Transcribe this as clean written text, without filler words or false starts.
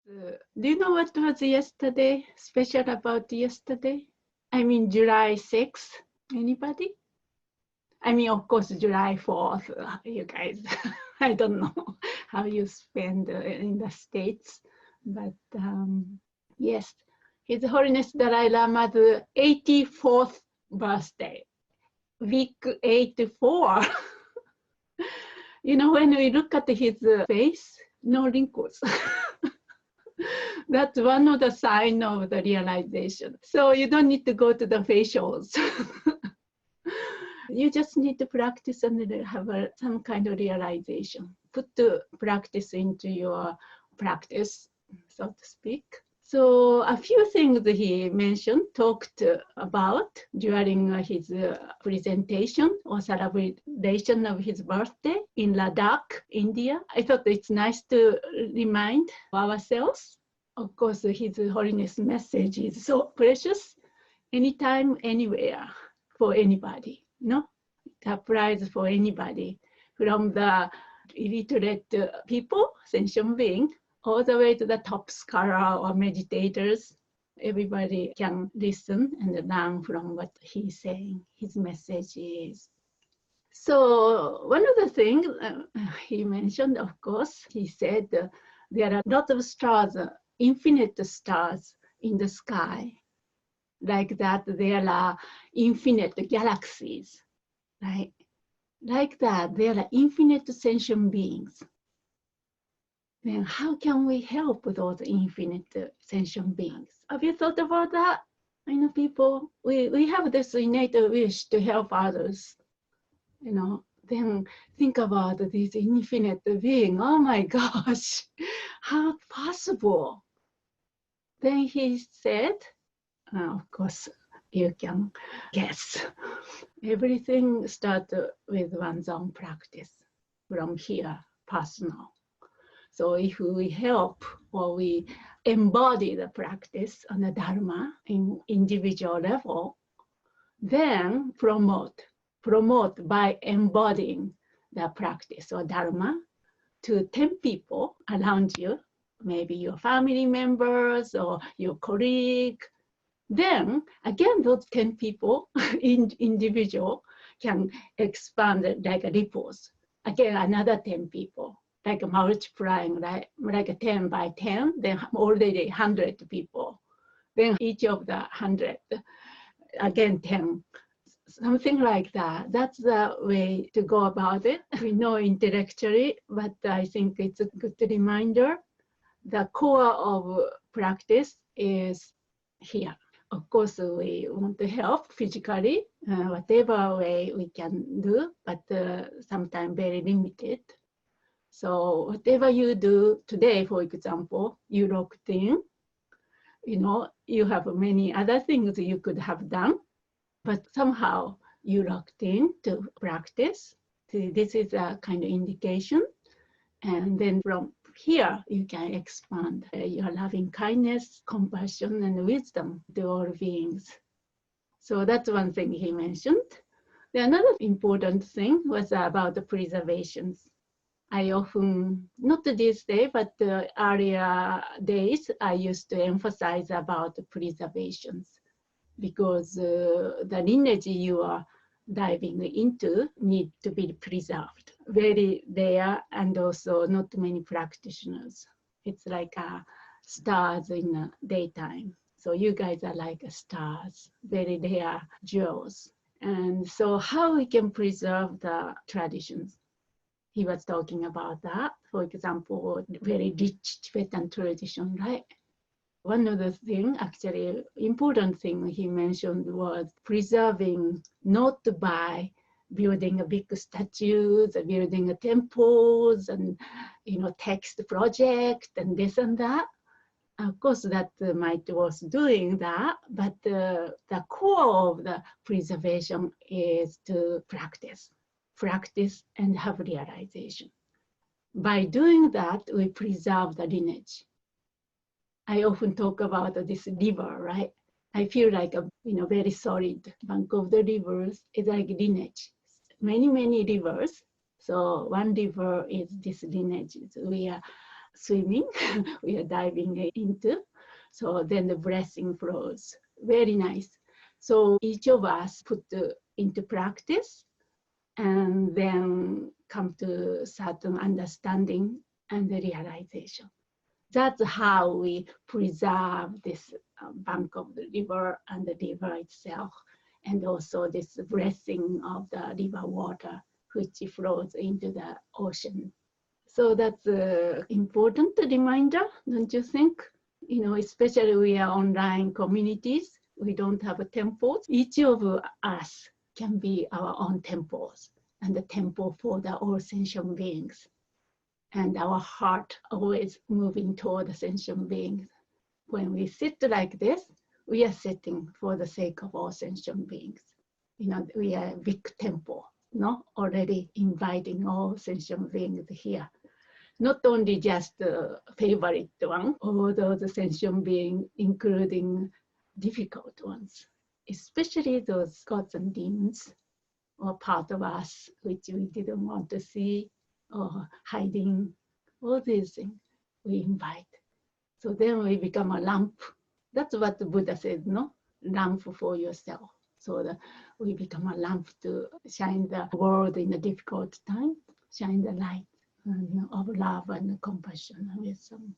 Do you know what was yesterday? Special about yesterday? I mean, July 6th. Anybody? I mean, of course, July 4th, you guys. I don't know how you spend in the States, but yes, His Holiness Dalai Lama's 84th birthday, week 84. You know, when we look at his face, no wrinkles. That's one of the signs of the realization. So you don't need to go to the facials. You just need to practice and have some kind of realization. Put the practice into your practice, so to speak. So a few things he mentioned, talked about during his presentation or celebration of his birthday in Ladakh, India. I thought it's nice to remind ourselves. Of course, His Holiness message is so precious, anytime, anywhere, for anybody. No, it applies for anybody, from the illiterate people, sentient being, all the way to the top scholar or meditators. Everybody can listen and learn from what he's saying, his message is. So one of the things he mentioned, of course, he said there are a lot of stars, infinite stars in the sky. Like that, there are infinite galaxies, right? Like that, there are infinite sentient beings. Then how can we help those infinite sentient beings? Have you thought about that? I know people, we have this innate wish to help others, you know, then think about this infinite being. Oh my gosh, how possible? Then he said, of course, you can guess. Everything starts with one's own practice from here, personal. So if we help or we embody the practice on the Dharma in individual level, then promote by embodying the practice or Dharma to 10 people around you, maybe your family members or your colleague. Then again, those 10 people, individual, can expand like ripples. Again, another 10 people, like multiplying, right? Like 10 by 10, then already 100 people. Then each of the 100, again 10. Something like that. That's the way to go about it. We know intellectually, but I think it's a good reminder. The core of practice is here. Of course, we want to help physically, whatever way we can do, but sometimes very limited. So whatever you do today, for example, you locked in, you know, you have many other things you could have done, but somehow you locked in to practice. So this is a kind of indication. And then from here, you can expand your loving kindness, compassion, and wisdom to all beings. So that's one thing he mentioned. The another important thing was about the preservations. I often, not these days, but the earlier days, I used to emphasize about the preservations because the lineage you are diving into need to be preserved. Very rare and also not many practitioners. It's like stars in the daytime. So you guys are like stars, very rare jewels. And so how we can preserve the traditions? He was talking about that. For example, very rich Tibetan tradition, right? One of the things, actually important thing he mentioned was preserving not by building a big statues, building temples, and text project and this and that. Of course, that might was doing that, but the core of the preservation is to practice and have realization. By doing that, we preserve the lineage. I often talk about this river, right? I feel like a very solid bank of the rivers is like lineage. Many rivers. So one river is this lineage. We are swimming, we are diving into. So then the blessing flows. Very nice. So each of us put into practice and then come to certain understanding and the realization. That's how we preserve this bank of the river and the river itself, and also this blessing of the river water which flows into the ocean. So that's an important reminder, don't you think? Especially we are online communities, we don't have temples. Each of us can be our own temples, and the temple for the all sentient beings. And our heart always moving toward the sentient beings. When we sit like this, we are sitting for the sake of all sentient beings. We are a big temple, already inviting all sentient beings here. Not only just the favorite one, all those sentient beings, including difficult ones, especially those gods and demons, or part of us which we didn't want to see, or hiding, all these things we invite. So then we become a lamp. That's what the Buddha said, no? Lamp for yourself. So that we become a lamp to shine the world in a difficult time, shine the light of love and compassion and wisdom.